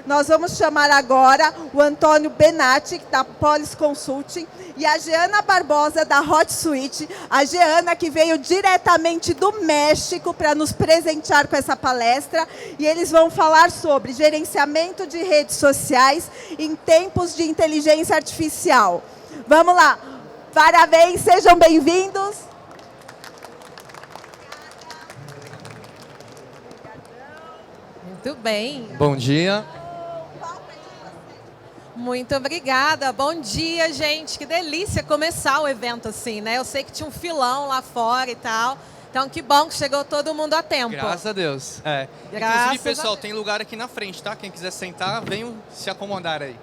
Nós vamos chamar agora o Antônio Benatti, da Polis Consulting, e a Jeana Barbosa, da Hot Suite. A Jeana, que veio diretamente do México para nos presentear com essa palestra. E eles vão falar sobre gerenciamento de redes sociais em tempos de inteligência artificial. Vamos lá. Parabéns, sejam bem-vindos. Muito bem. Bom dia. Muito obrigada. Bom dia, gente. Que delícia começar o evento assim, né? Eu sei que tinha um filão lá fora e tal. Então, que bom que chegou todo mundo a tempo. Graças a Deus. Inclusive, pessoal, tem lugar aqui na frente, tá? Quem quiser sentar, venham se acomodar aí.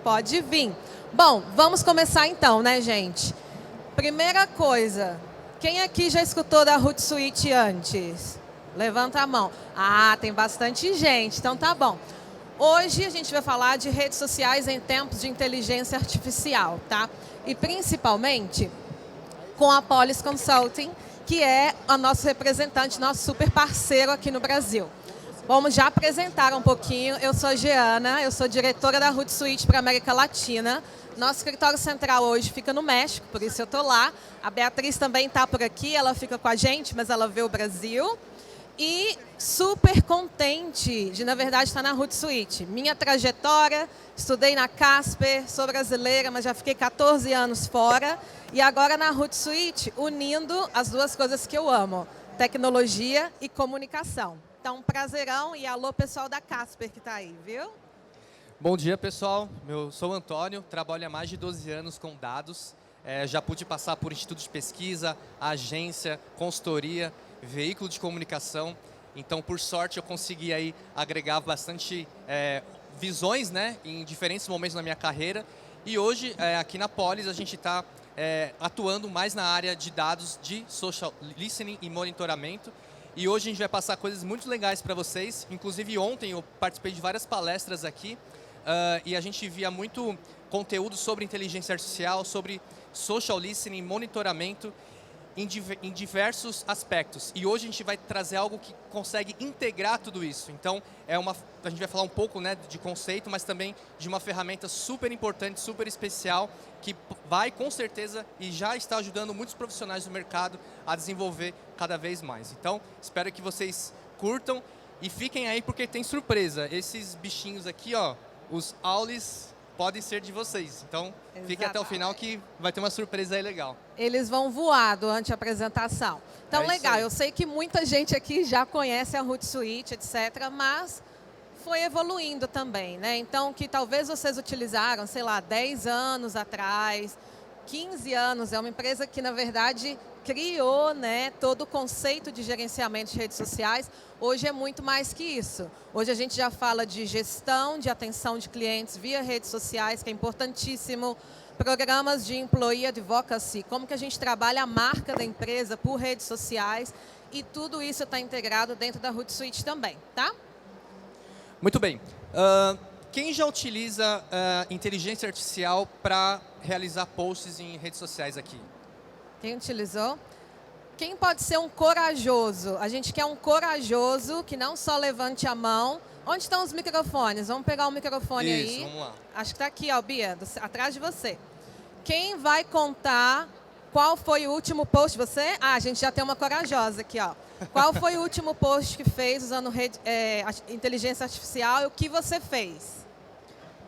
Pode vir. Bom, vamos começar então, né, gente? Primeira coisa, quem aqui já escutou da Hootsuite antes? Levanta a mão. Ah, tem bastante gente, então tá bom. Hoje a gente vai falar de redes sociais em tempos de inteligência artificial, tá? E principalmente com a Polis Consulting, que é o nosso representante, nosso super parceiro aqui no Brasil. Vamos já apresentar um pouquinho. Eu sou a Jeana, eu sou diretora da Hootsuite para a América Latina. Nosso escritório central hoje fica no México, por isso eu estou lá. A Beatriz também está por aqui, ela fica com a gente, mas ela vê o Brasil. E super contente de, na verdade, estar na Hootsuite. Minha trajetória, estudei na Casper, sou brasileira, mas já fiquei 14 anos fora. E agora na Hootsuite, unindo as duas coisas que eu amo, tecnologia e comunicação. Então, prazerão e alô, pessoal da Casper que está aí, viu? Bom dia, pessoal. Eu sou o Antônio, trabalho há mais de 12 anos com dados. Já pude passar por instituto de pesquisa, agência, consultoria, veículo de comunicação. Então, por sorte, eu consegui aí agregar bastante visões, né, em diferentes momentos na minha carreira. E hoje, aqui na Polis, a gente está atuando mais na área de dados de social listening e monitoramento. E hoje a gente vai passar coisas muito legais para vocês. Inclusive, ontem eu participei de várias palestras aqui e a gente via muito conteúdo sobre inteligência artificial, sobre social listening, monitoramento, em diversos aspectos. E hoje a gente vai trazer algo que consegue integrar tudo isso. Então, a gente vai falar um pouco, né, de conceito, mas também de uma ferramenta super importante, super especial, que vai, com certeza, e já está ajudando muitos profissionais do mercado a desenvolver cada vez mais. Então, espero que vocês curtam e fiquem aí porque tem surpresa. Esses bichinhos aqui, ó, os Aulis, podem ser de vocês. Então, fiquem até o final que vai ter uma surpresa aí legal. Eles vão voar durante a apresentação. Então, legal. Eu sei que muita gente aqui já conhece a Hootsuite, etc., mas foi evoluindo também, né? Então, que talvez vocês utilizaram, sei lá, 10 anos atrás, 15 anos. É uma empresa que, na verdade, criou, né, todo o conceito de gerenciamento de redes sociais. Hoje é muito mais que isso. Hoje a gente já fala de gestão, de atenção de clientes via redes sociais, que é importantíssimo. Programas de employee advocacy, como que a gente trabalha a marca da empresa por redes sociais. E tudo isso está integrado dentro da Hootsuite também, tá? Muito bem. Quem já utiliza inteligência artificial para realizar posts em redes sociais aqui? Quem utilizou? Quem pode ser um corajoso? A gente quer um corajoso que não só levante a mão. Onde estão os microfones? Vamos pegar o microfone aí. Isso, vamos lá. Acho que está aqui, ó, Bia, atrás de você. Quem vai contar qual foi o último post? Você? Ah, a gente já tem uma corajosa aqui, ó. Qual foi o último post que fez usando inteligência artificial e o que você fez?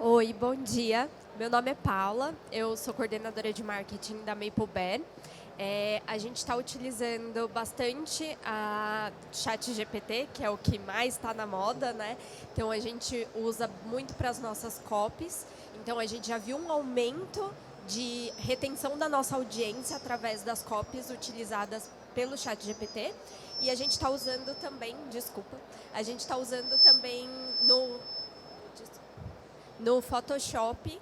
Oi, bom dia. Meu nome é Paula, eu sou coordenadora de marketing da MapleBear. A gente está utilizando bastante a ChatGPT, que é o que mais está na moda, né? Então, a gente usa muito para as nossas copies. Então, a gente já viu um aumento de retenção da nossa audiência através das copies utilizadas pelo ChatGPT. E a gente está usando também, a gente está usando também no Photoshop,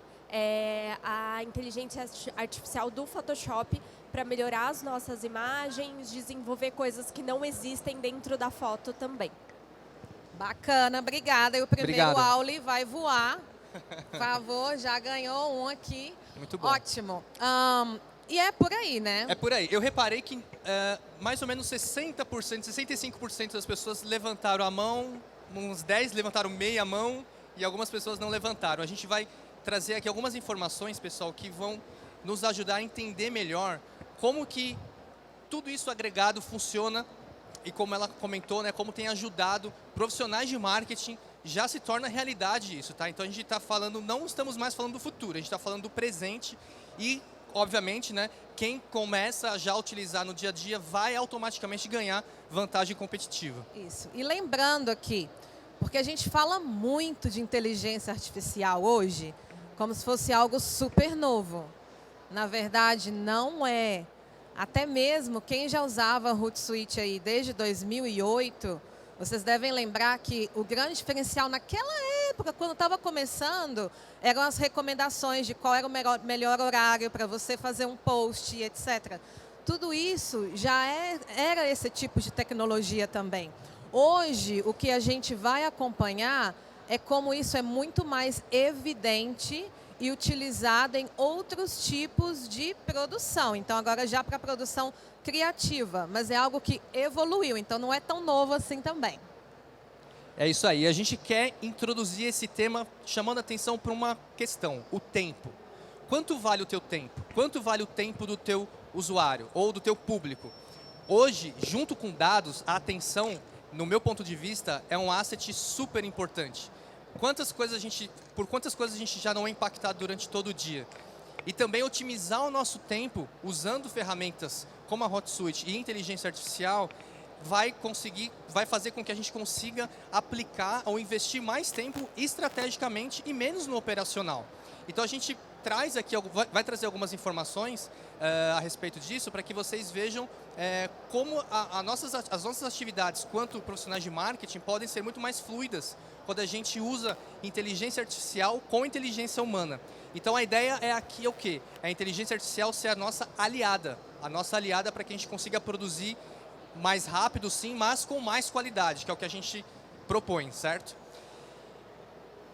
a inteligência artificial do Photoshop para melhorar as nossas imagens, desenvolver coisas que não existem dentro da foto também. Bacana, obrigada. E o primeiro Auli vai voar. Por favor, já ganhou um aqui. Muito bom. Ótimo. E é por aí, né? É por aí. Eu reparei que mais ou menos 60%, 65% das pessoas levantaram a mão, uns 10 levantaram meia mão e algumas pessoas não levantaram. A gente vai trazer aqui algumas informações, pessoal, que vão nos ajudar a entender melhor como que tudo isso agregado funciona e como ela comentou, né, como tem ajudado profissionais de marketing, já se torna realidade isso, tá? Então a gente está falando, não estamos mais falando do futuro, a gente está falando do presente e, obviamente, né, quem começa a já utilizar no dia a dia vai automaticamente ganhar vantagem competitiva. Isso. E lembrando aqui, porque a gente fala muito de inteligência artificial hoje, como se fosse algo super novo. Na verdade, não é. Até mesmo quem já usava a Hootsuite aí desde 2008, vocês devem lembrar que o grande diferencial naquela época, quando estava começando, eram as recomendações de qual era o melhor horário para você fazer um post, etc. Tudo isso já era esse tipo de tecnologia também. Hoje, o que a gente vai acompanhar é como isso é muito mais evidente e utilizado em outros tipos de produção. Então, agora já para produção criativa, mas é algo que evoluiu, então não é tão novo assim também. É isso aí, a gente quer introduzir esse tema chamando a atenção para uma questão, o tempo. Quanto vale o teu tempo? Quanto vale o tempo do teu usuário ou do teu público? Hoje, junto com dados, a atenção, no meu ponto de vista, é um asset super importante. Por quantas coisas a gente já não é impactado durante todo o dia? E também otimizar o nosso tempo usando ferramentas como a Hootsuite e inteligência artificial vai fazer com que a gente consiga aplicar ou investir mais tempo estrategicamente e menos no operacional. Então a gente traz aqui, vai trazer algumas informações a respeito disso para que vocês vejam como as nossas atividades quanto profissionais de marketing podem ser muito mais fluidas quando a gente usa inteligência artificial com inteligência humana. Então a ideia é aqui o quê? A inteligência artificial ser a nossa aliada para que a gente consiga produzir mais rápido sim, mas com mais qualidade, que é o que a gente propõe, certo?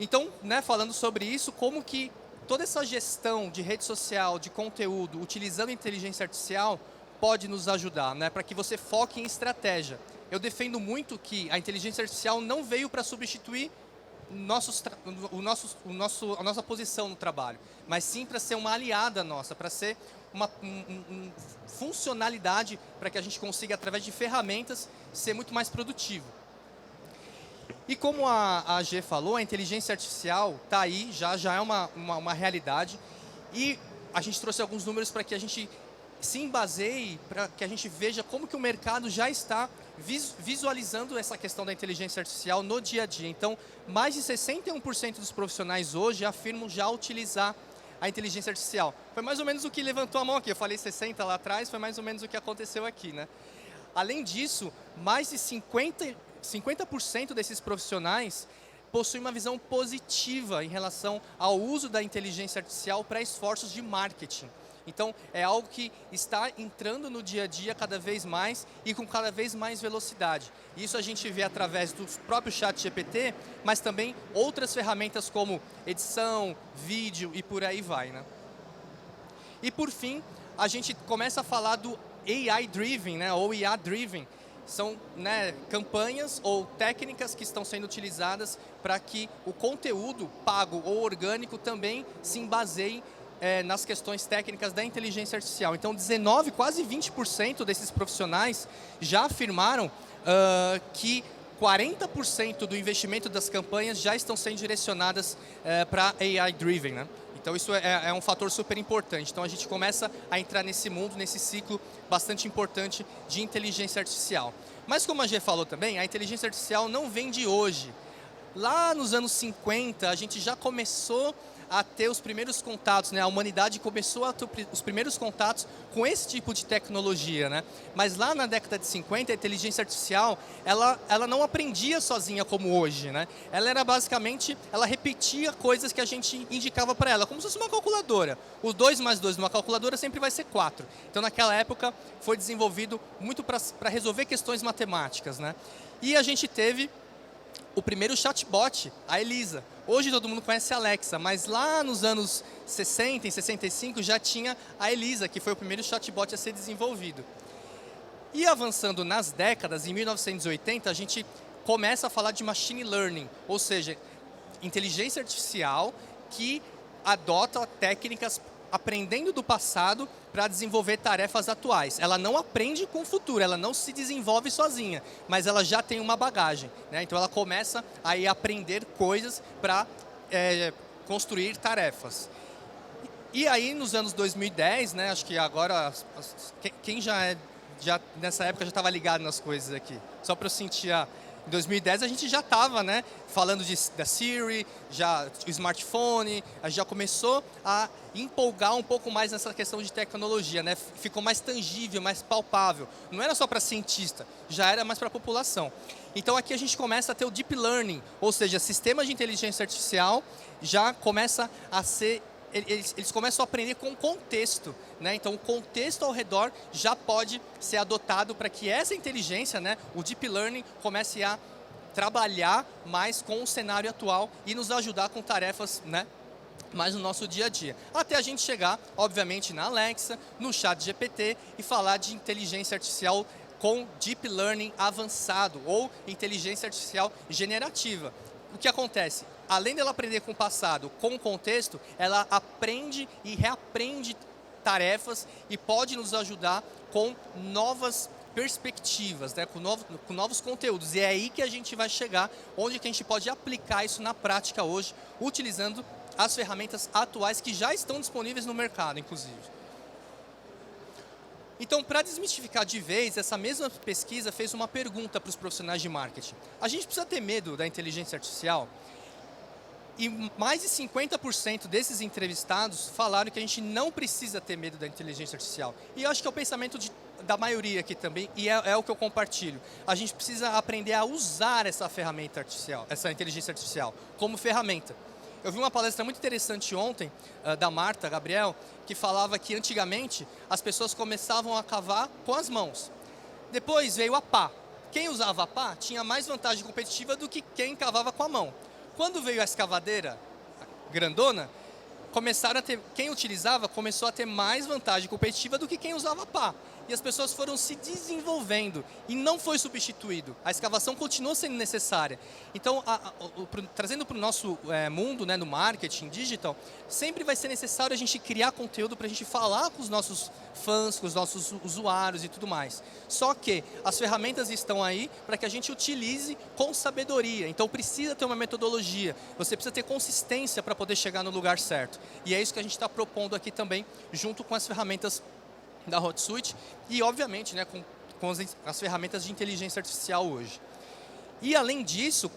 Então, né, falando sobre isso, como que toda essa gestão de rede social, de conteúdo, utilizando a inteligência artificial, pode nos ajudar, né, para que você foque em estratégia. Eu defendo muito que a inteligência artificial não veio para substituir a nossa posição no trabalho, mas sim para ser uma aliada nossa, para ser uma funcionalidade para que a gente consiga, através de ferramentas, ser muito mais produtivo. E como a G falou, a inteligência artificial está aí, já é uma realidade, e a gente trouxe alguns números para que a gente se embaseie, para que a gente veja como que o mercado já está visualizando essa questão da inteligência artificial no dia a dia. Então, mais de 61% dos profissionais hoje afirmam já utilizar a inteligência artificial. Foi mais ou menos o que levantou a mão aqui. Eu falei 60 lá atrás, foi mais ou menos o que aconteceu aqui, né? Além disso, mais de 50% desses profissionais possuem uma visão positiva em relação ao uso da inteligência artificial para esforços de marketing. Então, é algo que está entrando no dia a dia cada vez mais e com cada vez mais velocidade. Isso a gente vê através do próprio ChatGPT, mas também outras ferramentas como edição, vídeo e por aí vai, né? E por fim, a gente começa a falar do AI-driven, né, ou IA-driven. São, né, campanhas ou técnicas que estão sendo utilizadas para que o conteúdo pago ou orgânico também se baseie nas questões técnicas da inteligência artificial. Então, quase 20% desses profissionais já afirmaram que 40% do investimento das campanhas já estão sendo direcionadas para AI-driven, né? Então, isso é um fator super importante. Então, a gente começa a entrar nesse mundo, nesse ciclo bastante importante de inteligência artificial. Mas, como a Gê falou também, a inteligência artificial não vem de hoje. Lá nos anos 50, a gente já começou a ter os primeiros contatos, né? A humanidade começou a ter os primeiros contatos com esse tipo de tecnologia, né? Mas lá na década de 50, a inteligência artificial, ela não aprendia sozinha como hoje, né? Ela era basicamente, ela repetia coisas que a gente indicava para ela, como se fosse uma calculadora. O 2 mais 2 numa calculadora sempre vai ser 4. Então, naquela época, foi desenvolvido muito para resolver questões matemáticas, né? E a gente teve o primeiro chatbot, a Elisa. Hoje todo mundo conhece a Alexa, mas lá nos anos 60 e 65 já tinha a Elisa, que foi o primeiro chatbot a ser desenvolvido. E avançando nas décadas, em 1980, a gente começa a falar de machine learning, ou seja, inteligência artificial que adota técnicas aprendendo do passado para desenvolver tarefas atuais. Ela não aprende com o futuro, ela não se desenvolve sozinha, mas ela já tem uma bagagem, né? Então ela começa a aprender coisas para construir tarefas. E aí nos anos 2010, né, acho que agora, quem já nessa época já estava ligado nas coisas aqui, só para eu sentir em 2010 a gente já estava, né, falando da Siri, o smartphone, a gente já começou a empolgar um pouco mais nessa questão de tecnologia, né? Ficou mais tangível, mais palpável. Não era só para cientista, já era mais para a população. Então aqui a gente começa a ter o Deep Learning, ou seja, sistemas de inteligência artificial já começa a ser... Eles começam a aprender com o contexto, né? Então o contexto ao redor já pode ser adotado para que essa inteligência, né, o Deep Learning, comece a trabalhar mais com o cenário atual e nos ajudar com tarefas, né, mais no nosso dia a dia. Até a gente chegar, obviamente, na Alexa, no ChatGPT e falar de inteligência artificial com Deep Learning avançado ou inteligência artificial generativa. O que acontece? Além dela aprender com o passado, com o contexto, ela aprende e reaprende tarefas e pode nos ajudar com novas perspectivas, né? com novos conteúdos. E é aí que a gente vai chegar, onde que a gente pode aplicar isso na prática hoje, utilizando as ferramentas atuais que já estão disponíveis no mercado, inclusive. Então, para desmistificar de vez, essa mesma pesquisa fez uma pergunta para os profissionais de marketing. A gente precisa ter medo da inteligência artificial? E mais de 50% desses entrevistados falaram que a gente não precisa ter medo da inteligência artificial. E eu acho que é o pensamento da maioria aqui também, e é o que eu compartilho. A gente precisa aprender a usar essa ferramenta artificial, essa inteligência artificial, como ferramenta. Eu vi uma palestra muito interessante ontem, da Marta Gabriel, que falava que antigamente as pessoas começavam a cavar com as mãos. Depois veio a pá. Quem usava a pá tinha mais vantagem competitiva do que quem cavava com a mão. Quando veio a escavadeira grandona, quem utilizava começou a ter mais vantagem competitiva do que quem usava a pá. E as pessoas foram se desenvolvendo e não foi substituído. A escavação continuou sendo necessária. Então, trazendo para o nosso mundo, né, no marketing digital, sempre vai ser necessário a gente criar conteúdo para a gente falar com os nossos fãs, com os nossos usuários e tudo mais. Só que as ferramentas estão aí para que a gente utilize com sabedoria. Então, precisa ter uma metodologia. Você precisa ter consistência para poder chegar no lugar certo. E é isso que a gente está propondo aqui também, junto com as ferramentas da HotSuite e, obviamente, né, com as ferramentas de inteligência artificial hoje. E, além disso,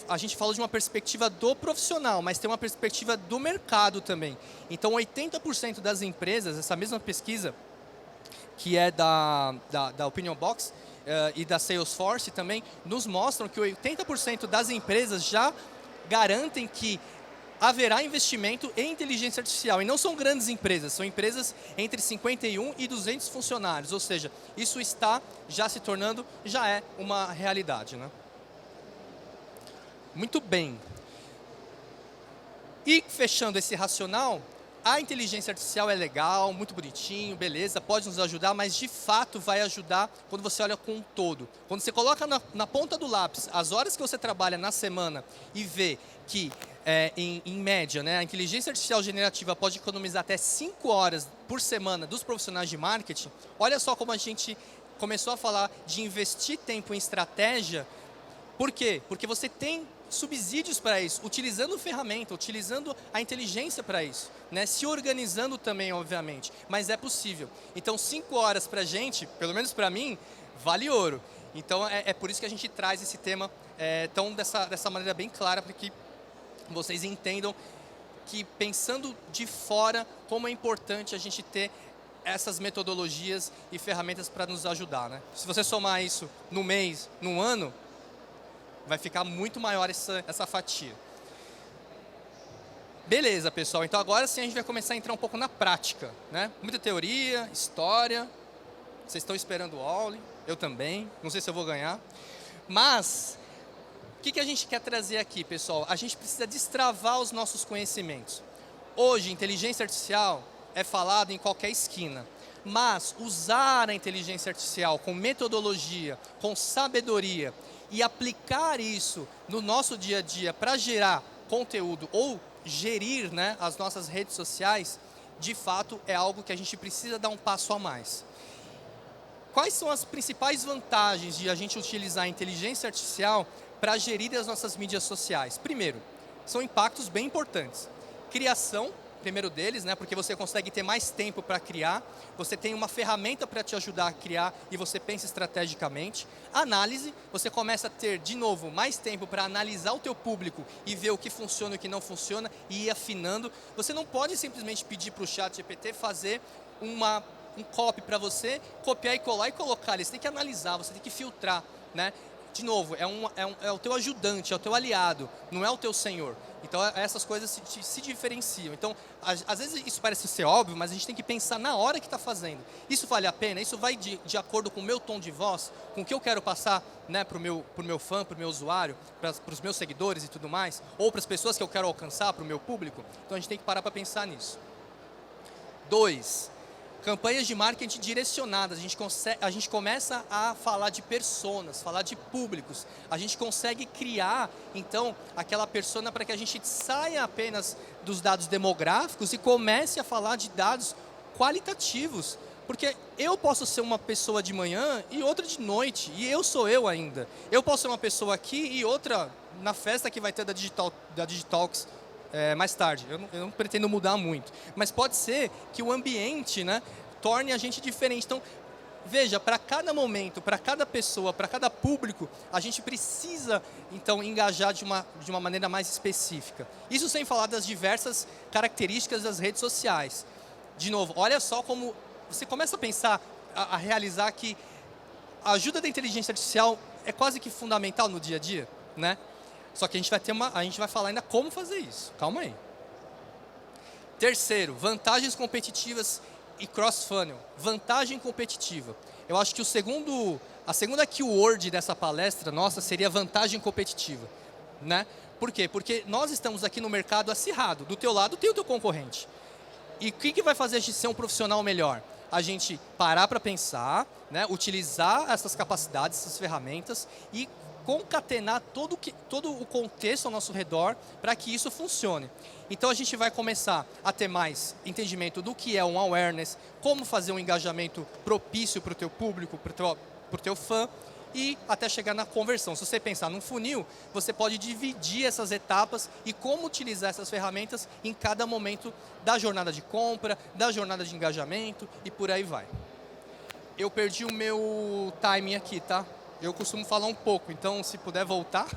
a gente fala de uma perspectiva do profissional, mas tem uma perspectiva do mercado também. Então, 80% das empresas, essa mesma pesquisa, que é da Opinion Box e da Salesforce também, nos mostram que 80% das empresas já garantem que haverá investimento em inteligência artificial. E não são grandes empresas, são empresas entre 51 e 200 funcionários. Ou seja, isso está já se tornando, já é uma realidade, né? Muito bem. E fechando esse racional, a inteligência artificial é legal, muito bonitinho, beleza, pode nos ajudar, mas de fato vai ajudar quando você olha com um todo. Quando você coloca na ponta do lápis as horas que você trabalha na semana e vê que, em média, né, a inteligência artificial generativa pode economizar até 5 horas por semana dos profissionais de marketing, olha só como a gente começou a falar de investir tempo em estratégia. Por quê? Porque você tem subsídios para isso, utilizando ferramenta, utilizando a inteligência para isso, né? Se organizando também, obviamente, mas é possível. Então, 5 horas para a gente, pelo menos para mim, vale ouro. Então, é por isso que a gente traz esse tema dessa maneira bem clara, para que vocês entendam que, pensando de fora, como é importante a gente ter essas metodologias e ferramentas para nos ajudar, né? Se você somar isso no mês, no ano, vai ficar muito maior essa fatia. Beleza, pessoal. Então, agora sim a gente vai começar a entrar um pouco na prática, né? Muita teoria, história. Vocês estão esperando o aula, eu também. Não sei se eu vou ganhar. Mas, o que a gente quer trazer aqui, pessoal? A gente precisa destravar os nossos conhecimentos. Hoje, inteligência artificial é falado em qualquer esquina. Mas usar a inteligência artificial com metodologia, com sabedoria e aplicar isso no nosso dia a dia para gerar conteúdo ou gerir, né, as nossas redes sociais, de fato é algo que a gente precisa dar um passo a mais. Quais são as principais vantagens de a gente utilizar a inteligência artificial para gerir as nossas mídias sociais? Primeiro, são impactos bem importantes. Criação, primeiro deles, né, porque você consegue ter mais tempo para criar, você tem uma ferramenta para te ajudar a criar e você pensa estrategicamente. Análise, você começa a ter, de novo, mais tempo para analisar o teu público e ver o que funciona e o que não funciona e ir afinando. Você não pode simplesmente pedir para o ChatGPT fazer um copy para você, copiar e colar e colocar. Você tem que analisar, você tem que filtrar, né? De novo, é o teu ajudante, é o teu aliado, não é o teu senhor. Então, essas coisas se diferenciam. Então, às vezes isso parece ser óbvio, mas a gente tem que pensar na hora que está fazendo. Isso vale a pena? Isso vai de acordo com o meu tom de voz, com o que eu quero passar, né, para o meu fã, para o meu usuário, para os meus seguidores e tudo mais, ou para as pessoas que eu quero alcançar, para o meu público? Então, a gente tem que parar para pensar nisso. 2. Campanhas de marketing direcionadas, a gente começa a falar de personas, falar de públicos. A gente consegue criar, então, aquela persona para que a gente saia apenas dos dados demográficos e comece a falar de dados qualitativos. Porque eu posso ser uma pessoa de manhã e outra de noite, e eu sou eu ainda. Eu posso ser uma pessoa aqui e outra na festa que vai ter da Digitalks, mais tarde. Eu não pretendo mudar muito. Mas pode ser que o ambiente, né, torne a gente diferente. Então, veja, para cada momento, para cada pessoa, para cada público, a gente precisa, então, engajar de uma maneira mais específica. Isso sem falar das diversas características das redes sociais. De novo, olha só como você começa a pensar, a realizar que a ajuda da inteligência artificial é quase que fundamental no dia a dia, né? Só que a gente vai falar ainda como fazer isso. Calma aí. Terceiro, vantagens competitivas e cross-funnel. Vantagem competitiva. Eu acho que a segunda keyword dessa palestra nossa seria vantagem competitiva, né? Por quê? Porque nós estamos aqui no mercado acirrado. Do teu lado tem o teu concorrente. E o que vai fazer a gente ser um profissional melhor? A gente parar para pensar, né? Utilizar essas capacidades, essas ferramentas e concatenar todo o contexto ao nosso redor para que isso funcione. Então a gente vai começar a ter mais entendimento do que é um awareness, como fazer um engajamento propício para o teu público, para o teu fã, e até chegar na conversão. Se você pensar num funil, você pode dividir essas etapas e como utilizar essas ferramentas em cada momento da jornada de compra, da jornada de engajamento e por aí vai. Eu perdi o meu timing aqui, tá? Eu costumo falar um pouco, então se puder voltar.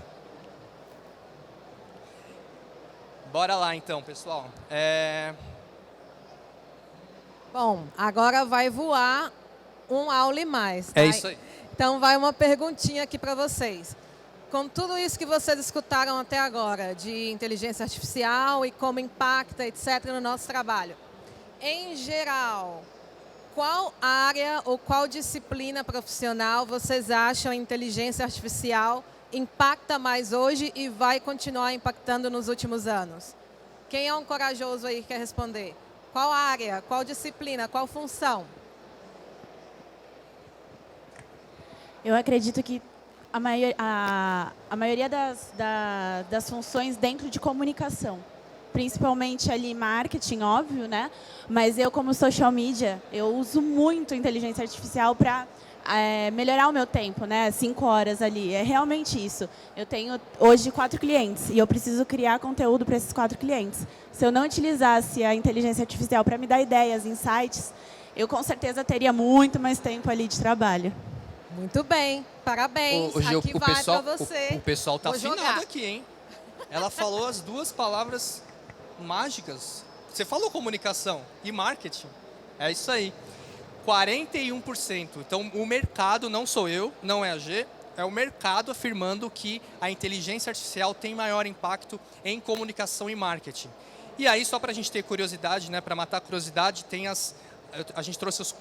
Bora lá então, pessoal. Bom, agora vai voar um aula e mais. Tá? É isso aí. Então vai uma perguntinha aqui para vocês. Com tudo isso que vocês escutaram até agora, de inteligência artificial e como impacta, etc., no nosso trabalho, em geral, qual área ou qual disciplina profissional vocês acham a inteligência artificial impacta mais hoje e vai continuar impactando nos últimos anos? Quem é um corajoso aí que quer responder? Qual área, qual disciplina, qual função? Eu acredito que a maioria das funções dentro de comunicação, principalmente ali marketing, óbvio, né? Mas eu, como social media, eu uso muito inteligência artificial para melhorar o meu tempo, né? 5 horas ali, é realmente isso. Eu tenho hoje 4 clientes e eu preciso criar conteúdo para esses 4 clientes. Se eu não utilizasse a inteligência artificial para me dar ideias, insights, eu com certeza teria muito mais tempo ali de trabalho. Muito bem, parabéns. Aqui vai para você. O pessoal tá Vou afinado jogar. aqui, hein? Ela falou as duas palavras mágicas. Você falou comunicação e marketing. É isso aí. 41%. Então, o mercado, não sou eu, não é a G, é o mercado afirmando que a inteligência artificial tem maior impacto em comunicação e marketing. E aí, só para a gente ter curiosidade, né, para matar a curiosidade, tem a gente trouxe os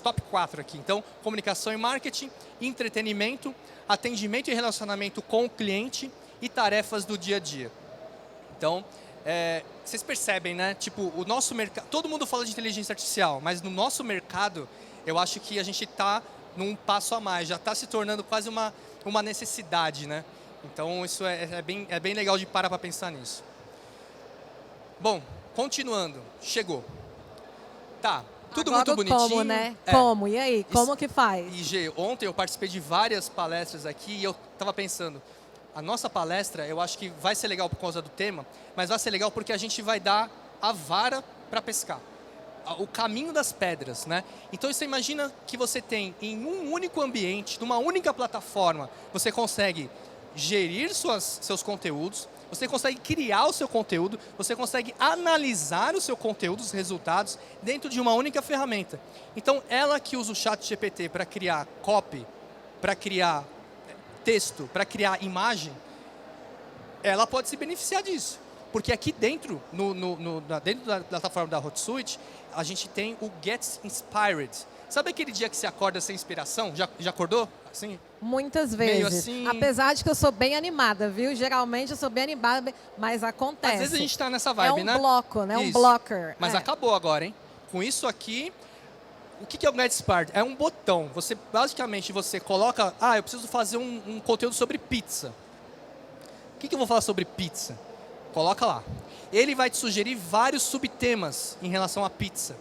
top 4 aqui. Então, comunicação e marketing, entretenimento, atendimento e relacionamento com o cliente e tarefas do dia a dia. Então, vocês percebem, né? Tipo, o nosso mercado... Todo mundo fala de inteligência artificial, mas no nosso mercado, eu acho que a gente está num passo a mais. Já está se tornando quase uma necessidade, né? Então, isso é bem legal de parar para pensar nisso. Bom, continuando. Chegou. Tá, tudo Agora muito bonitinho. Como, né? Como? E aí? Como que faz? E, Gê, ontem eu participei de várias palestras aqui e eu estava pensando, a nossa palestra, eu acho que vai ser legal por causa do tema, mas vai ser legal porque a gente vai dar a vara para pescar. O caminho das pedras, né? Então, você imagina que você tem em um único ambiente, numa única plataforma, você consegue gerir seus conteúdos, você consegue criar o seu conteúdo, você consegue analisar o seu conteúdo, os resultados, dentro de uma única ferramenta. Então, ela que usa o ChatGPT para criar copy, para criar texto, para criar imagem, ela pode se beneficiar disso. Porque aqui dentro, dentro da plataforma da Hotsuite, a gente tem o Get Inspired. Sabe aquele dia que você acorda sem inspiração? Já acordou? Assim? Muitas Meio vezes. assim. Apesar de que eu sou bem animada, viu? Geralmente eu sou bem animada, mas acontece. Às vezes a gente está nessa vibe, né? É um bloco, né? Isso. Um blocker. Mas acabou agora, hein? Com isso aqui, o que é o Get Inspired? É um botão. Basicamente, você coloca... eu preciso fazer um conteúdo sobre pizza. O que eu vou falar sobre pizza? Coloca lá. Ele vai te sugerir vários subtemas em relação à pizza.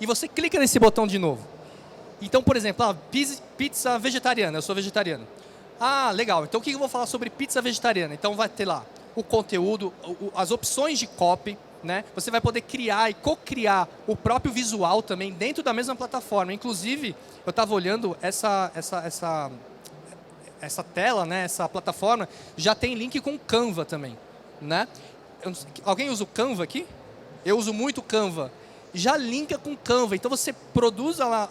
E você clica nesse botão de novo. Então, por exemplo, pizza vegetariana. Eu sou vegetariano. Legal. Então, o que eu vou falar sobre pizza vegetariana? Então, vai ter lá o conteúdo, as opções de copy, né? Você vai poder criar e co-criar o próprio visual também dentro da mesma plataforma. Inclusive, eu estava olhando essa tela, né? Essa plataforma, já tem link com Canva também, né? Alguém usa o Canva aqui? Eu uso muito o Canva. Já linka com Canva. Então, você produz lá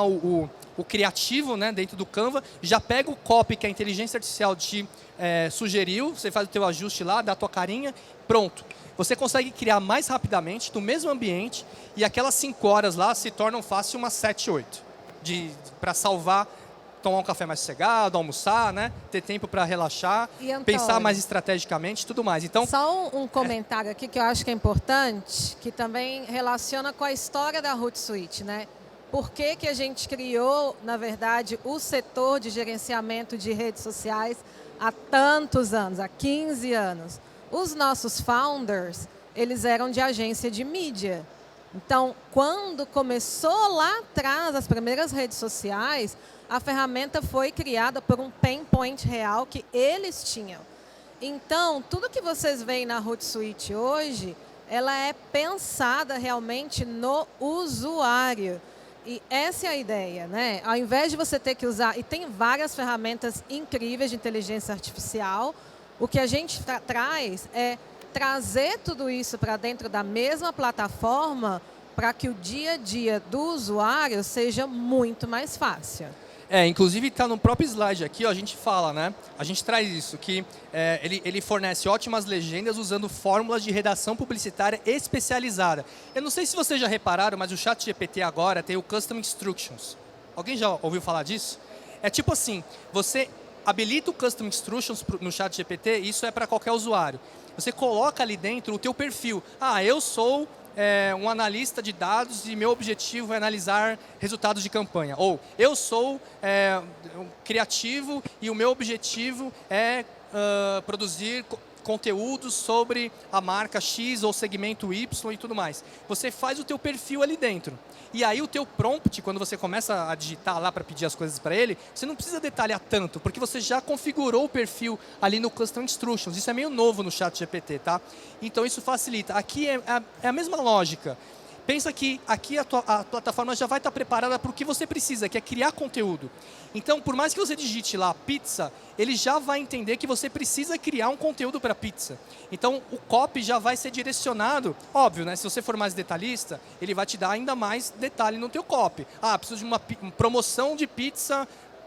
o criativo, né, dentro do Canva, já pega o copy que a inteligência artificial te sugeriu, você faz o teu ajuste lá, dá a tua carinha, pronto. Você consegue criar mais rapidamente, no mesmo ambiente, e aquelas 5 horas lá se tornam fácil umas 7, 8. Para salvar, tomar um café mais sossegado, almoçar, né, ter tempo para relaxar, pensar mais estrategicamente e tudo mais. Então, só um comentário aqui que eu acho que é importante, que também relaciona com a história da Hotsuite, né? Por que a gente criou, na verdade, o setor de gerenciamento de redes sociais há tantos anos, há 15 anos? Os nossos founders, eles eram de agência de mídia. Então, quando começou lá atrás as primeiras redes sociais, a ferramenta foi criada por um pain point real que eles tinham. Então, tudo que vocês veem na Hotsuite hoje, ela é pensada realmente no usuário. E essa é a ideia, né? Ao invés de você ter que usar... E tem várias ferramentas incríveis de inteligência artificial. O que a gente traz é trazer tudo isso para dentro da mesma plataforma para que o dia a dia do usuário seja muito mais fácil. Inclusive está no próprio slide aqui, ó, a gente fala, né? A gente traz isso, que ele fornece ótimas legendas usando fórmulas de redação publicitária especializada. Eu não sei se vocês já repararam, mas o ChatGPT agora tem o Custom Instructions. Alguém já ouviu falar disso? É tipo assim, você habilita o Custom Instructions no ChatGPT, isso é para qualquer usuário. Você coloca ali dentro o teu perfil. Eu sou... um analista de dados e meu objetivo é analisar resultados de campanha. Ou eu sou um criativo e o meu objetivo é produzir conteúdos sobre a marca X ou segmento Y e tudo mais. Você faz o teu perfil ali dentro. E aí o teu prompt, quando você começa a digitar lá para pedir as coisas para ele, você não precisa detalhar tanto, porque você já configurou o perfil ali no Custom Instructions. Isso é meio novo no ChatGPT, tá? Então isso facilita. Aqui é a mesma lógica. Pensa que aqui a plataforma já vai estar preparada para o que você precisa, que é criar conteúdo. Então, por mais que você digite lá pizza, ele já vai entender que você precisa criar um conteúdo para pizza. Então, o copy já vai ser direcionado, óbvio, né? Se você for mais detalhista, ele vai te dar ainda mais detalhe no teu copy. Preciso de uma promoção de pizza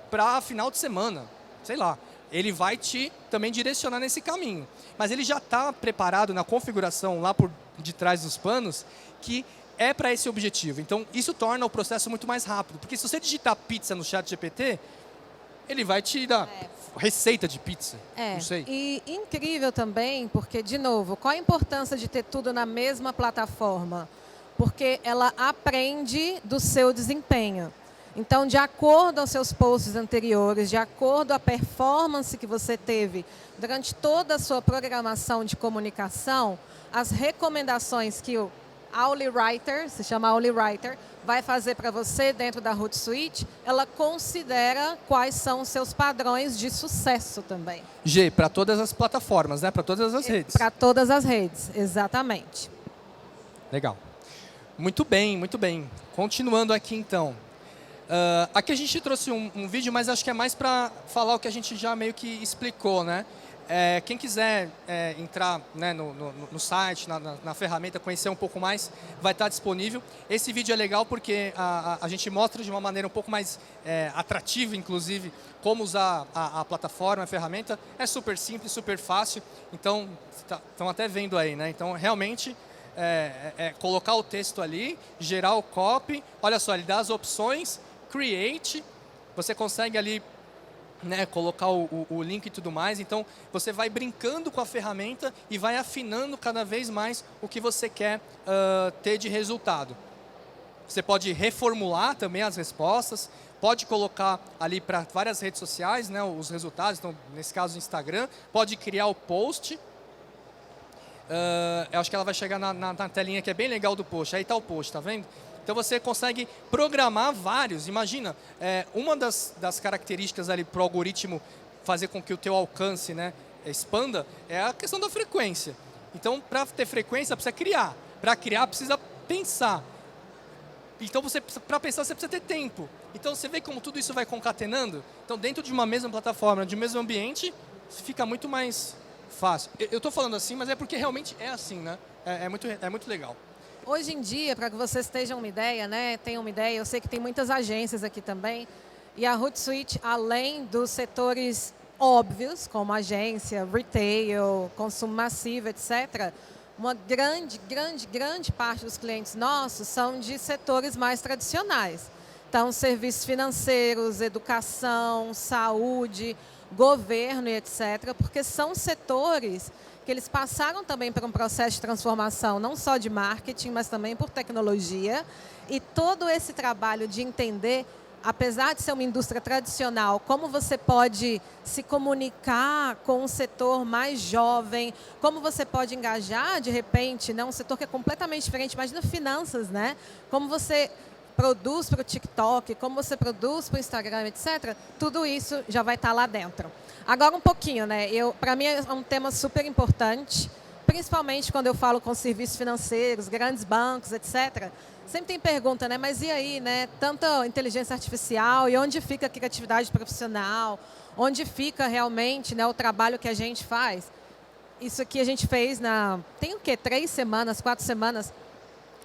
para final de semana, sei lá. Ele vai te também direcionar nesse caminho. Mas ele já está preparado na configuração lá por de trás dos panos, que é para esse objetivo. Então, isso torna o processo muito mais rápido. Porque se você digitar pizza no ChatGPT, ele vai te dar receita de pizza. Não sei. E incrível também, porque, de novo, qual a importância de ter tudo na mesma plataforma? Porque ela aprende do seu desempenho. Então, de acordo aos seus posts anteriores, de acordo à performance que você teve durante toda a sua programação de comunicação, as recomendações que o Auli Writer, se chama Auli Writer, vai fazer para você dentro da Hootsuite, ela considera quais são os seus padrões de sucesso também. G, para todas as plataformas, né? Para todas as redes. Para todas as redes, exatamente. Legal. Muito bem, muito bem. Continuando aqui, então. Aqui a gente trouxe um vídeo, mas acho que é mais para falar o que a gente já meio que explicou, né? Quem quiser entrar, né, no site, na ferramenta, conhecer um pouco mais, vai estar disponível. Esse vídeo é legal porque a gente mostra de uma maneira um pouco mais atrativa, inclusive, como usar a plataforma, a ferramenta. É super simples, super fácil. Então, estão até vendo aí, né? Então, realmente, colocar o texto ali, gerar o copy. Olha só, ele dá as opções, create. Você consegue ali, né, colocar o link e tudo mais. Então, você vai brincando com a ferramenta e vai afinando cada vez mais o que você quer ter de resultado. Você pode reformular também as respostas, pode colocar ali para várias redes sociais, né, os resultados, então, nesse caso, o Instagram. Pode criar o post. Eu acho que ela vai chegar na telinha que é bem legal do post. Aí está o post, tá vendo? Então, você consegue programar vários. Imagina, uma das características ali para o algoritmo fazer com que o teu alcance, né, expanda é a questão da frequência. Então, para ter frequência, precisa criar. Para criar, precisa pensar. Então, para pensar, você precisa ter tempo. Então, você vê como tudo isso vai concatenando? Então, dentro de uma mesma plataforma, de um mesmo ambiente, fica muito mais fácil. Eu estou falando assim, mas é porque realmente é assim, né? É muito legal. Hoje em dia, para que vocês tenham uma ideia, né, eu sei que tem muitas agências aqui também, e a Hootsuite, além dos setores óbvios, como agência, retail, consumo massivo, etc., uma grande parte dos clientes nossos são de setores mais tradicionais. Então, serviços financeiros, educação, saúde, governo e etc., porque são setores que eles passaram também por um processo de transformação, não só de marketing, mas também por tecnologia. E todo esse trabalho de entender, apesar de ser uma indústria tradicional, como você pode se comunicar com um setor mais jovem, como você pode engajar, de repente, né, um setor que é completamente diferente, imagina finanças, né? Como você produz para o TikTok, como você produz para o Instagram, etc., tudo isso já vai estar lá dentro. Agora um pouquinho, né? Para mim é um tema super importante, principalmente quando eu falo com serviços financeiros, grandes bancos, etc. Sempre tem pergunta, né? Mas e aí, né? Tanta inteligência artificial, e onde fica a criatividade profissional? Onde fica realmente, né, o trabalho que a gente faz? Isso aqui a gente fez tem o quê? 3 semanas, 4 semanas,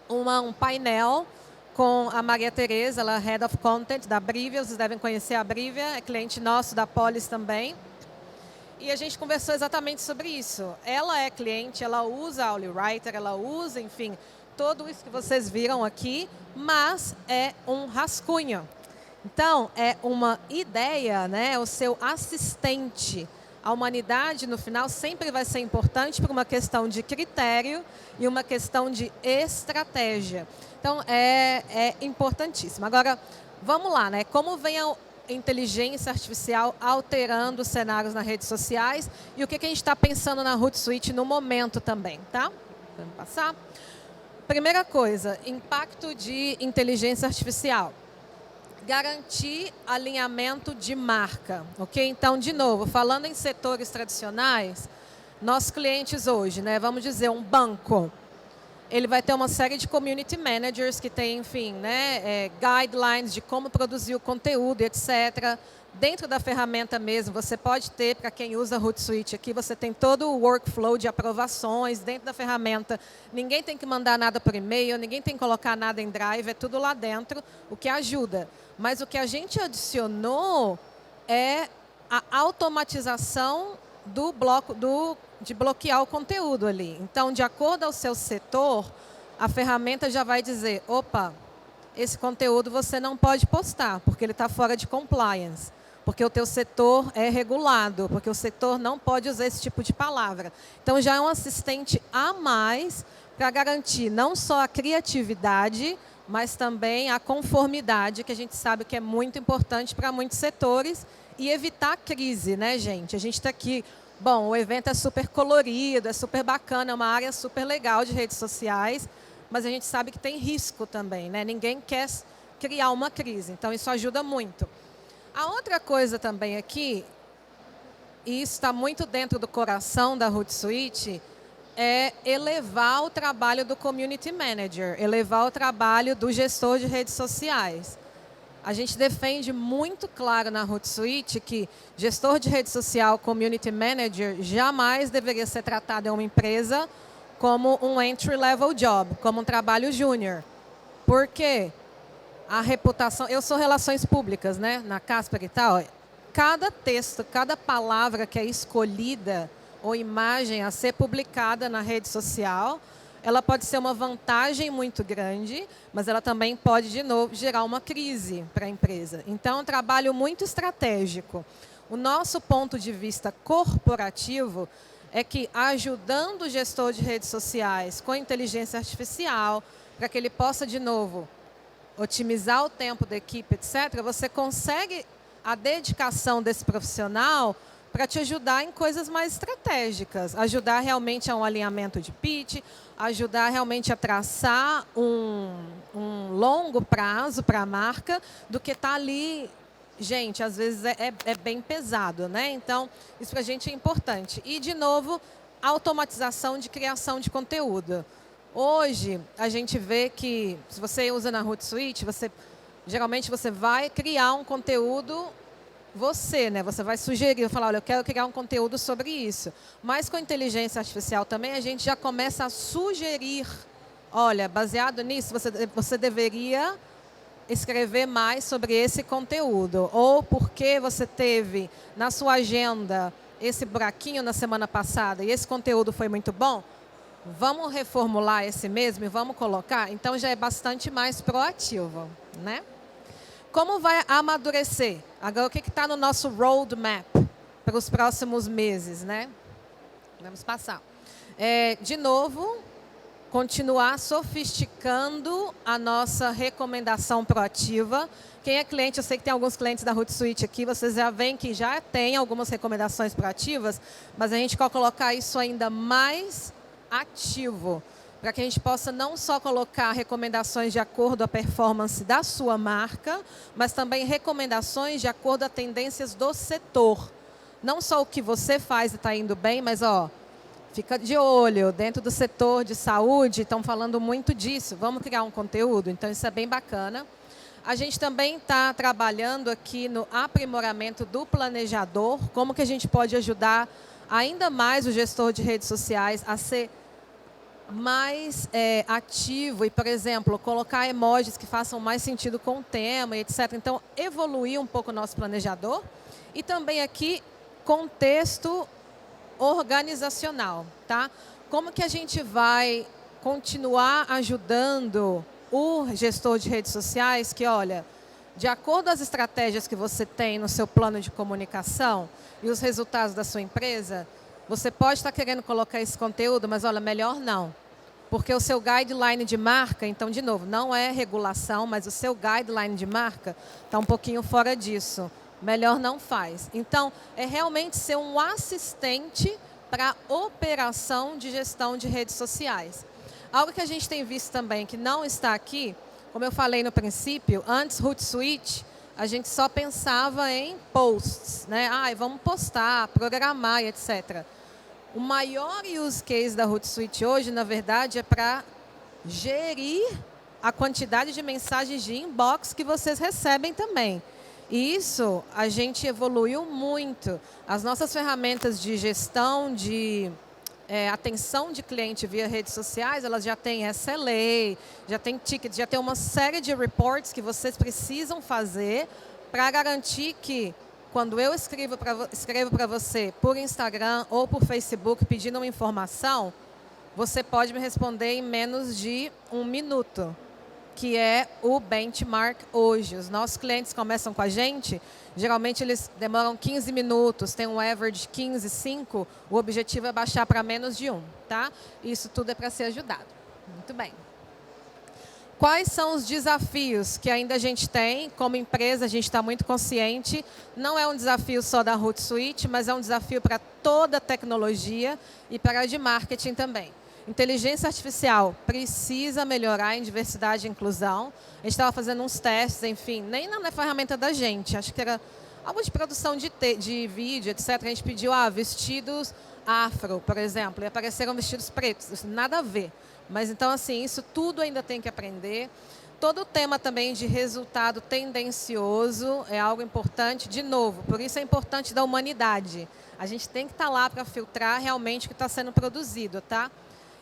um painel com a Maria Tereza, ela é Head of Content da Brivia, vocês devem conhecer a Brivia, é cliente nosso da Polis também. E a gente conversou exatamente sobre isso. Ela é cliente, ela usa a Auli Writer, ela usa, enfim, tudo isso que vocês viram aqui, mas é um rascunho. Então, é uma ideia, né, o seu assistente. A humanidade, no final, sempre vai ser importante por uma questão de critério e uma questão de estratégia. Então, é importantíssimo. Agora, vamos lá, né? Como vem a inteligência artificial alterando os cenários nas redes sociais e o que a gente está pensando na Hootsuite no momento também, tá? Vamos passar. Primeira coisa, impacto de inteligência artificial. Garantir alinhamento de marca, ok? Então, de novo, falando em setores tradicionais, nossos clientes hoje, né? Vamos dizer, um banco. Ele vai ter uma série de community managers que tem, enfim, né, guidelines de como produzir o conteúdo, etc. Dentro da ferramenta mesmo, você pode ter, para quem usa a Hootsuite aqui, você tem todo o workflow de aprovações dentro da ferramenta. Ninguém tem que mandar nada por e-mail, ninguém tem que colocar nada em Drive, é tudo lá dentro, o que ajuda. Mas o que a gente adicionou é a automatização do bloco de bloquear o conteúdo ali. Então, de acordo ao seu setor, a ferramenta já vai dizer, opa, esse conteúdo você não pode postar, porque ele está fora de compliance. porque o teu setor é regulado, porque o setor não pode usar esse tipo de palavra. Então, já é um assistente a mais para garantir não só a criatividade, mas também a conformidade, que a gente sabe que é muito importante para muitos setores, e evitar crise, né, gente? A gente está aqui, bom, o evento é super colorido, é super bacana, é uma área super legal de redes sociais, mas a gente sabe que tem risco também, né? Ninguém quer criar uma crise, então isso ajuda muito. A outra coisa também aqui, e isso está muito dentro do coração da Hootsuite, é elevar o trabalho do Community Manager, elevar o trabalho do gestor de redes sociais. A gente defende muito claro na Hootsuite que gestor de rede social, Community Manager, jamais deveria ser tratado em uma empresa como um entry-level job, como um trabalho júnior. Por quê? A reputação... Eu sou relações públicas, né, na Casper e tal. Cada texto, cada palavra que é escolhida ou imagem a ser publicada na rede social, ela pode ser uma vantagem muito grande, mas ela também pode, de novo, gerar uma crise para a empresa. Então, é um trabalho muito estratégico. O nosso ponto de vista corporativo é que, ajudando o gestor de redes sociais com inteligência artificial, para que ele possa, de novo, otimizar o tempo da equipe, etc., você consegue a dedicação desse profissional para te ajudar em coisas mais estratégicas, ajudar realmente a um alinhamento de pitch, ajudar realmente a traçar um longo prazo para a marca, do que estar ali, gente, às vezes é bem pesado, né? Então, isso para a gente é importante. E, de novo, automatização de criação de conteúdo. Hoje, a gente vê que, se você usa na Hootsuite, geralmente você vai criar um conteúdo né? Você vai sugerir, vai falar, olha, eu quero criar um conteúdo sobre isso. Mas com inteligência artificial também, a gente já começa a sugerir, olha, baseado nisso, você deveria escrever mais sobre esse conteúdo. Ou porque você teve na sua agenda esse buraquinho na semana passada e esse conteúdo foi muito bom, vamos reformular esse mesmo e vamos colocar? Então, já é bastante mais proativo, né? Como vai amadurecer? Agora, o que está no nosso roadmap para os próximos meses, né? Vamos passar. De novo, continuar sofisticando a nossa recomendação proativa. Quem é cliente, eu sei que tem alguns clientes da Hootsuite aqui, vocês já veem que já tem algumas recomendações proativas, mas a gente quer colocar isso ainda mais ativo, para que a gente possa não só colocar recomendações de acordo com a performance da sua marca, mas também recomendações de acordo com tendências do setor. Não só o que você faz e está indo bem, mas fica de olho, dentro do setor de saúde, estão falando muito disso, vamos criar um conteúdo, então isso é bem bacana. A gente também está trabalhando aqui no aprimoramento do planejador, como que a gente pode ajudar ainda mais o gestor de redes sociais a ser mais ativo e, por exemplo, colocar emojis que façam mais sentido com o tema, etc. Então, evoluir um pouco o nosso planejador. E também aqui, contexto organizacional, tá? Como que a gente vai continuar ajudando o gestor de redes sociais que, olha, de acordo com as estratégias que você tem no seu plano de comunicação e os resultados da sua empresa, você pode estar querendo colocar esse conteúdo, mas, olha, melhor não. Porque o seu guideline de marca, então, de novo, não é regulação, mas o seu guideline de marca está um pouquinho fora disso. Melhor não faz. Então, é realmente ser um assistente para a operação de gestão de redes sociais. Algo que a gente tem visto também, que não está aqui, como eu falei no princípio, antes Hootsuite, a gente só pensava em posts, né? Vamos postar, programar, etc. O maior use case da Hootsuite hoje, na verdade, é para gerir a quantidade de mensagens de inbox que vocês recebem também. E isso a gente evoluiu muito. As nossas ferramentas de gestão, de atenção de cliente via redes sociais, elas já têm SLA, já tem tickets, já tem uma série de reports que vocês precisam fazer para garantir que, quando eu escrevo para você por Instagram ou por Facebook pedindo uma informação, você pode me responder em menos de 1 minuto. que é o benchmark hoje. Os nossos clientes começam com a gente, geralmente eles demoram 15 minutos, tem um average de 15, 5, o objetivo é baixar para menos de 1, tá? Isso tudo é para ser ajudado. Muito bem. Quais são os desafios que ainda a gente tem? Como empresa, a gente está muito consciente. Não é um desafio só da Hootsuite, mas é um desafio para toda a tecnologia e para a de marketing também. Inteligência artificial precisa melhorar em diversidade e inclusão. A gente estava fazendo uns testes, enfim, nem na ferramenta da gente. Acho que era algo de produção de vídeo, etc. A gente pediu vestidos afro, por exemplo, e apareceram vestidos pretos. Isso nada a ver. Mas, então, assim, isso tudo ainda tem que aprender. Todo o tema também de resultado tendencioso é algo importante. De novo, por isso é importante da humanidade. A gente tem que estar lá para filtrar realmente o que está sendo produzido, tá?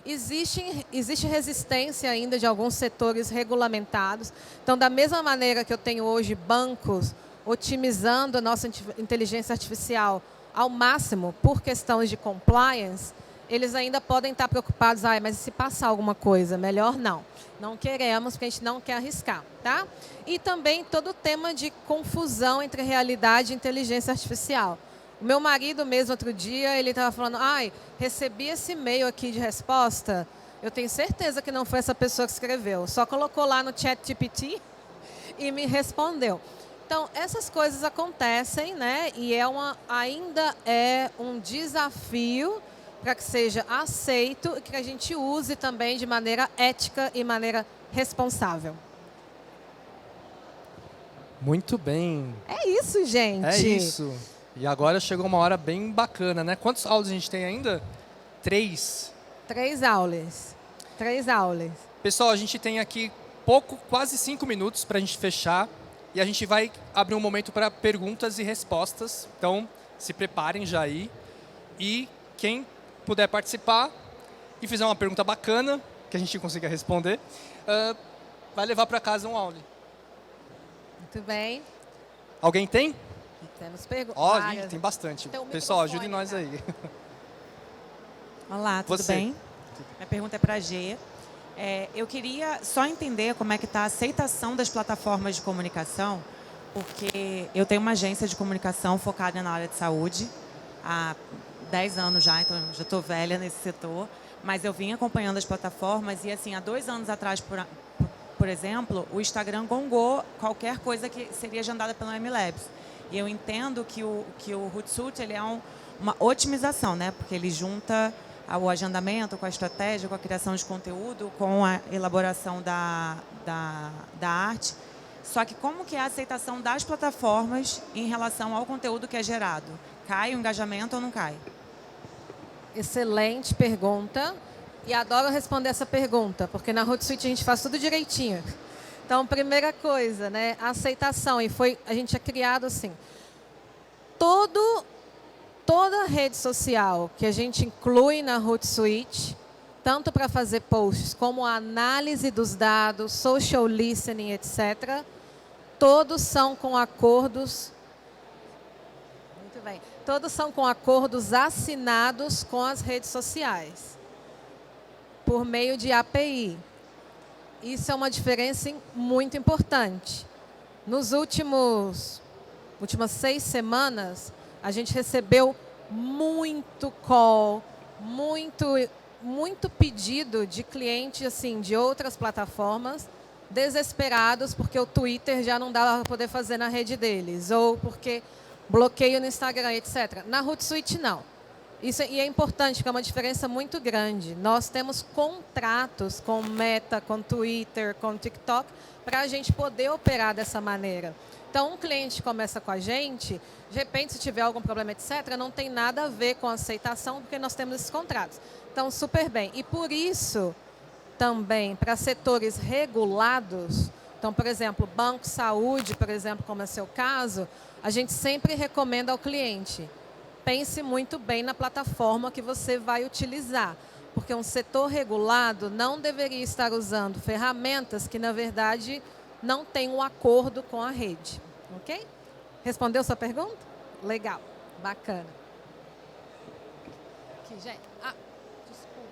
Existe resistência ainda de alguns setores regulamentados. Então, da mesma maneira que eu tenho hoje bancos otimizando a nossa inteligência artificial ao máximo por questões de compliance, eles ainda podem estar preocupados, mas se passar alguma coisa, melhor não. Não queremos, porque a gente não quer arriscar, tá? E também todo o tema de confusão entre realidade e inteligência artificial. O meu marido mesmo, outro dia, ele estava falando, recebi esse e-mail aqui de resposta, eu tenho certeza que não foi essa pessoa que escreveu, só colocou lá no ChatGPT e me respondeu. Então, essas coisas acontecem, né? E ainda é um desafio para que seja aceito e que a gente use também de maneira ética e maneira responsável. Muito bem. É isso, gente. É isso. E agora chegou uma hora bem bacana, né? Quantos aulas a gente tem ainda? 3. 3 aulas. 3 aulas. Pessoal, a gente tem aqui quase 5 minutos para a gente fechar. E a gente vai abrir um momento para perguntas e respostas. Então, se preparem já aí. E quem puder participar e fizer uma pergunta bacana, que a gente consiga responder, vai levar para casa um aula. Muito bem. Alguém tem? Temos perguntas. Tem bastante. Tem um Pessoal, microfone, ajude nós tá? aí. Olá, tudo Você. bem? Minha pergunta é para a G. Eu queria só entender como é que está a aceitação das plataformas de comunicação, porque eu tenho uma agência de comunicação focada na área de saúde há 10 anos já, então já estou velha nesse setor, mas eu vim acompanhando as plataformas e, assim, há 2 anos atrás, por exemplo, o Instagram gongou qualquer coisa que seria agendada pelo MLabs. E eu entendo que o Hootsuite ele é uma otimização, né? Porque ele junta o agendamento com a estratégia, com a criação de conteúdo, com a elaboração da arte. Só que como que é a aceitação das plataformas em relação ao conteúdo que é gerado? Cai o engajamento ou não cai? Excelente pergunta. E adoro responder essa pergunta, porque na Hootsuite a gente faz tudo direitinho. Então, primeira coisa, né? A aceitação. E a gente é criado assim. Toda rede social que a gente inclui na Hootsuite, tanto para fazer posts como a análise dos dados, social listening, etc., todos são com acordos. Muito bem. Todos são com acordos assinados com as redes sociais, por meio de API. Isso é uma diferença muito importante. Nos últimas 6 semanas, a gente recebeu muito call, muito pedido de clientes assim, de outras plataformas, desesperados porque o Twitter já não dava para poder fazer na rede deles, ou porque bloqueio no Instagram, etc. Na Hootsuite, não. E é importante, porque é uma diferença muito grande. Nós temos contratos com Meta, com Twitter, com TikTok, para a gente poder operar dessa maneira. Então, um cliente começa com a gente, de repente, se tiver algum problema, etc., não tem nada a ver com a aceitação, porque nós temos esses contratos. Então, super bem. E por isso, também, para setores regulados, então, por exemplo, banco, saúde, por exemplo, como é o seu caso, a gente sempre recomenda ao cliente, pense muito bem na plataforma que você vai utilizar, porque um setor regulado não deveria estar usando ferramentas que, na verdade, não têm um acordo com a rede. Ok? Respondeu sua pergunta? Legal. Bacana. Aqui, gente. Desculpa.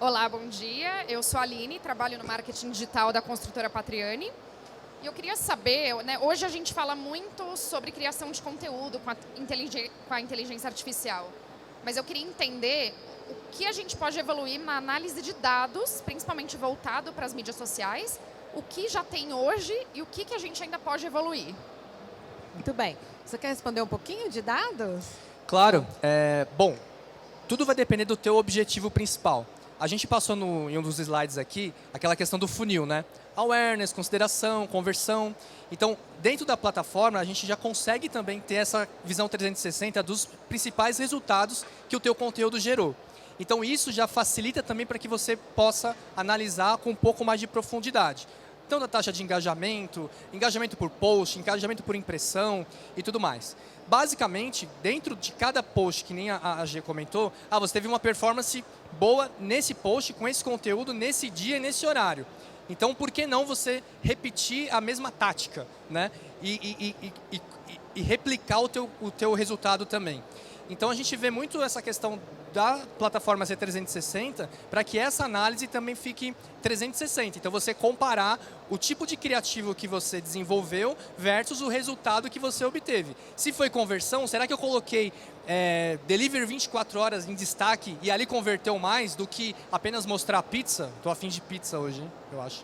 Olá, bom dia. Eu sou a Aline, trabalho no marketing digital da construtora Patriani. E eu queria saber, né, hoje a gente fala muito sobre criação de conteúdo com a inteligência artificial. Mas eu queria entender o que a gente pode evoluir na análise de dados, principalmente voltado para as mídias sociais, o que já tem hoje e o que a gente ainda pode evoluir. Muito bem. Você quer responder um pouquinho de dados? Claro. Bom, tudo vai depender do teu objetivo principal. A gente passou em um dos slides aqui aquela questão do funil, né? Awareness, consideração, conversão. Então, dentro da plataforma, a gente já consegue também ter essa visão 360 dos principais resultados que o teu conteúdo gerou. Então, isso já facilita também para que você possa analisar com um pouco mais de profundidade. Então, da taxa de engajamento, engajamento por post, engajamento por impressão e tudo mais. Basicamente, dentro de cada post, que nem a G comentou, você teve uma performance boa nesse post, com esse conteúdo, nesse dia e nesse horário. Então, por que não você repetir a mesma tática, né? E replicar o teu resultado também. Então, a gente vê muito essa questão da plataforma C360 para que essa análise também fique 360. Então, você comparar o tipo de criativo que você desenvolveu versus o resultado que você obteve. Se foi conversão, será que eu coloquei delivery 24 horas em destaque e ali converteu mais do que apenas mostrar a pizza? Estou afim de pizza hoje, hein? Eu acho.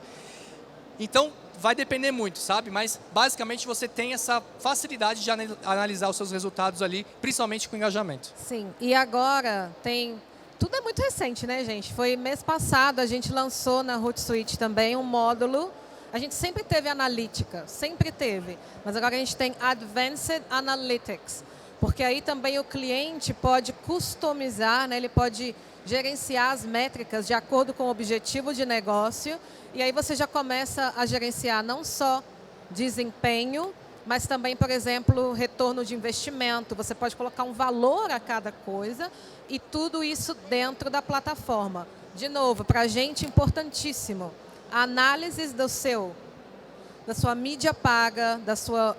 Então, vai depender muito, sabe? Mas, basicamente, você tem essa facilidade de analisar os seus resultados ali, principalmente com engajamento. Sim. E agora tem... Tudo é muito recente, né, gente? Foi mês passado, a gente lançou na Hootsuite também um módulo. A gente sempre teve analítica, sempre teve. Mas agora a gente tem Advanced Analytics. Porque aí também o cliente pode customizar, né? Ele pode gerenciar as métricas de acordo com o objetivo de negócio. E aí você já começa a gerenciar não só desempenho, mas também, por exemplo, retorno de investimento. Você pode colocar um valor a cada coisa e tudo isso dentro da plataforma. De novo, para a gente, importantíssimo. A análise da sua mídia paga, da sua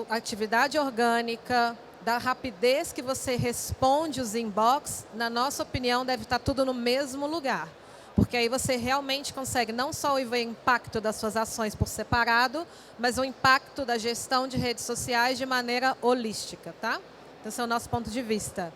atividade orgânica, da rapidez que você responde os inbox, na nossa opinião, deve estar tudo no mesmo lugar. Porque aí você realmente consegue não só ver o impacto das suas ações por separado, mas o impacto da gestão de redes sociais de maneira holística, tá? Então, esse é o nosso ponto de vista.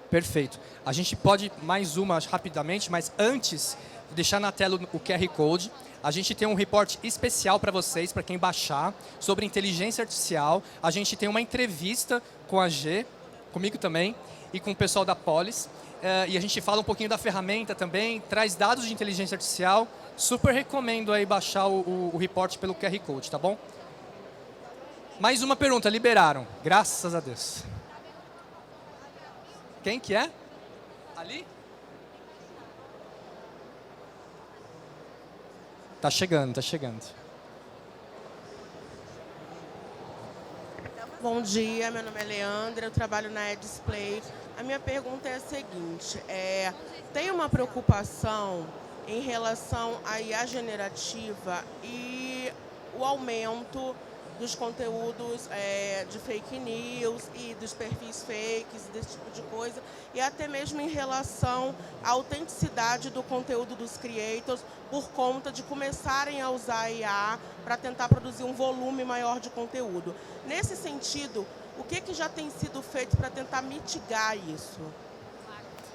Perfeito. A gente pode mais uma rapidamente, mas antes, deixar na tela o QR Code. A gente tem um report especial para vocês, para quem baixar, sobre inteligência artificial. A gente tem uma entrevista com a G, comigo também, e com o pessoal da Polis. E a gente fala um pouquinho da ferramenta também, traz dados de inteligência artificial. Super recomendo aí baixar o report pelo QR Code, tá bom? Mais uma pergunta, liberaram. Graças a Deus. Quem que é? Ali? Tá chegando, tá chegando. Bom dia, meu nome é Leandra, eu trabalho na Eddisplay. A minha pergunta é a seguinte, tem uma preocupação em relação à IA generativa e o aumento dos conteúdos de fake news e dos perfis fakes, desse tipo de coisa, e até mesmo em relação à autenticidade do conteúdo dos creators por conta de começarem a usar a IA para tentar produzir um volume maior de conteúdo. Nesse sentido, o que já tem sido feito para tentar mitigar isso?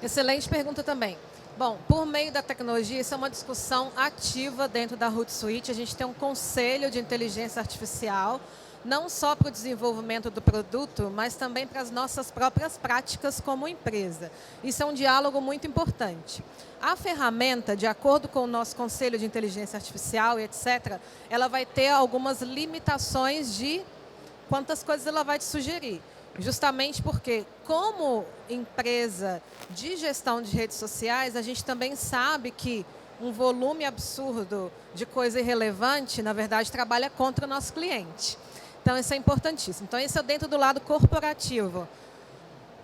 Excelente pergunta também. Bom, por meio da tecnologia, isso é uma discussão ativa dentro da Hootsuite. A gente tem um conselho de inteligência artificial, não só para o desenvolvimento do produto, mas também para as nossas próprias práticas como empresa. Isso é um diálogo muito importante. A ferramenta, de acordo com o nosso conselho de inteligência artificial e etc., ela vai ter algumas limitações de quantas coisas ela vai te sugerir. Justamente porque, como empresa de gestão de redes sociais, a gente também sabe que um volume absurdo de coisa irrelevante, na verdade, trabalha contra o nosso cliente. Então, isso é importantíssimo. Então, isso é dentro do lado corporativo.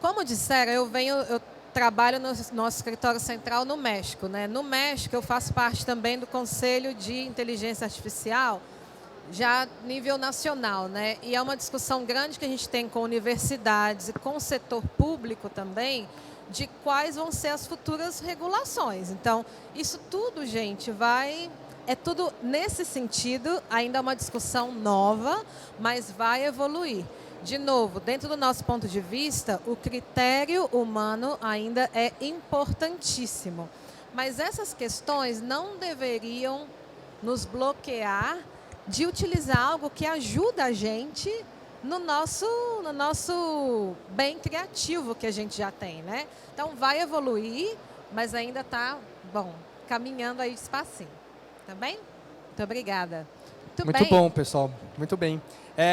Como disseram, eu trabalho no nosso escritório central no México, né? No México, eu faço parte também do Conselho de Inteligência Artificial, já a nível nacional, né? E é uma discussão grande que a gente tem com universidades e com o setor público também, de quais vão ser as futuras regulações. Então, isso tudo, gente, é tudo nesse sentido, ainda é uma discussão nova, mas vai evoluir. De novo, dentro do nosso ponto de vista, o critério humano ainda é importantíssimo. Mas essas questões não deveriam nos bloquear de utilizar algo que ajuda a gente no nosso bem criativo que a gente já tem, né? Então, vai evoluir, mas ainda está, caminhando aí despacinho. Tá bem? Muito obrigada. Muito bem. bom, pessoal. Muito bem.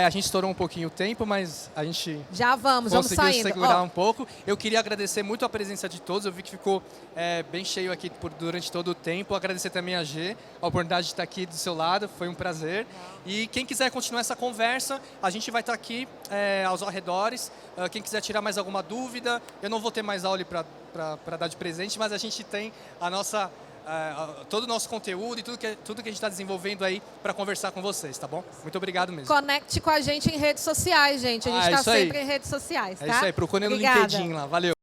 A gente estourou um pouquinho o tempo, mas a gente já vamos conseguiu saindo. segurar um pouco. Eu queria agradecer muito a presença de todos. Eu vi que ficou bem cheio aqui durante todo o tempo. Agradecer também a G, a oportunidade de estar aqui do seu lado. Foi um prazer. E quem quiser continuar essa conversa, a gente vai estar aqui aos arredores. Quem quiser tirar mais alguma dúvida, eu não vou ter mais aula para dar de presente, mas a gente tem a nossa... todo o nosso conteúdo e tudo que a gente está desenvolvendo aí para conversar com vocês, tá bom? Muito obrigado mesmo. Conecte com a gente em redes sociais, gente. A gente está sempre em redes sociais, tá? É isso aí, procure no Obrigada. LinkedIn lá. Valeu.